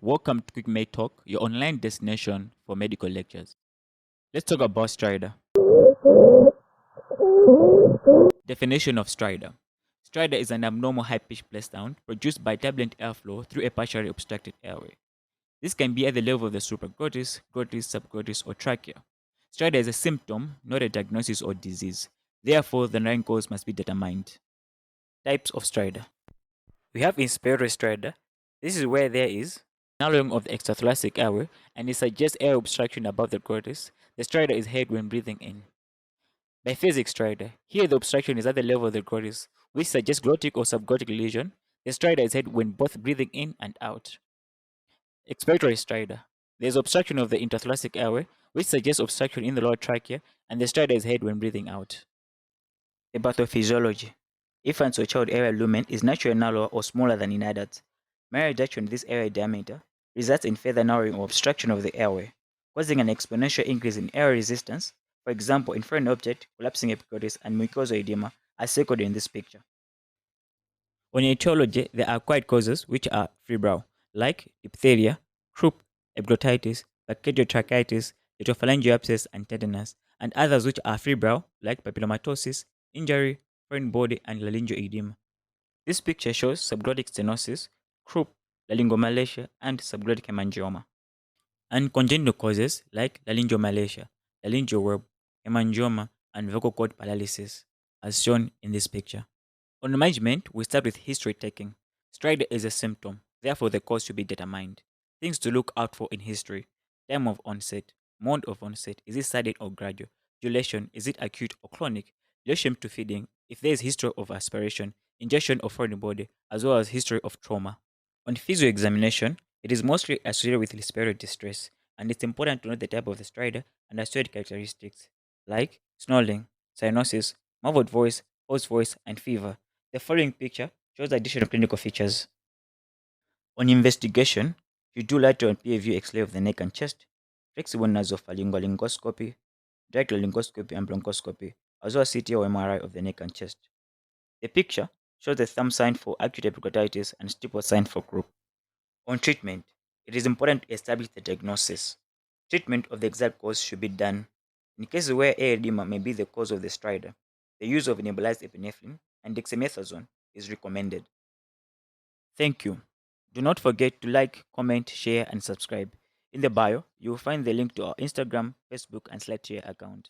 Welcome to QuickMedTalk, your online destination for medical lectures. Let's talk about Stridor. Definition of Stridor. Stridor is an abnormal high-pitched play sound produced by turbulent airflow through a partially obstructed airway. This can be at the level of the supraglottis, glottis, subglottis, or trachea. Stridor is a symptom, not a diagnosis or disease. Therefore, the underlying cause must be determined. Types of Stridor. We have inspiratory stridor. This is where there is narrowing of the extrathoracic airway and it suggests air obstruction above the glottis. The stridor is heard when breathing in. Biphasic stridor. Here the obstruction is at the level of the glottis, which suggests glottic or subglottic lesion. The stridor is heard when both breathing in and out. Expiratory stridor. There is obstruction of the intrathoracic airway, which suggests obstruction in the lower trachea, and the stridor is heard when breathing out. The pathophysiology. Infants or child area lumen is naturally narrower or smaller than in adults. Mere reduction in this area diameter results in further narrowing or obstruction of the airway, causing an exponential increase in air resistance. For example, in foreign object, collapsing epiglottis, and mucosal edema are circled in this picture. On etiology, there are acquired causes which are febrile, like diphtheria, croup, epiglottitis, bacterial tracheitis, litophalangeal abscess, and tetanus, and others which are febrile, like papillomatosis, injury, foreign body, and laryngoedema. This picture shows subglottic stenosis, croup, laryngomalacia, and subglottic hemangioma. And congenital causes like laryngomalacia, laryngoweb, hemangioma, and vocal cord paralysis, as shown in this picture. On management, we start with history taking. Stridor is a symptom, therefore the cause should be determined. Things to look out for in history: time of onset, mode of onset, is it sudden or gradual? Duration, is it acute or chronic? Relation to feeding, if there is history of aspiration, ingestion of foreign body, as well as history of trauma. On physio examination, it is mostly associated with respiratory distress, and it's important to note the type of the stridor and associated characteristics, like snoring, cyanosis, muffled voice, hoarse voice, and fever. The following picture shows additional clinical features. On investigation, you do lateral and PA view X-ray of the neck and chest, flexible nasopharyngoscopy, direct laryngoscopy and bronchoscopy, as well as CT or MRI of the neck and chest. The picture shows the thumb sign for acute epiglottitis and stipple sign for croup. On treatment, it is important to establish the diagnosis. Treatment of the exact cause should be done. In cases where air edema may be the cause of the stridor, the use of nebulized epinephrine and dexamethasone is recommended. Thank you. Do not forget to like, comment, share, and subscribe. In the bio, you will find the link to our Instagram, Facebook, and SlideShare account.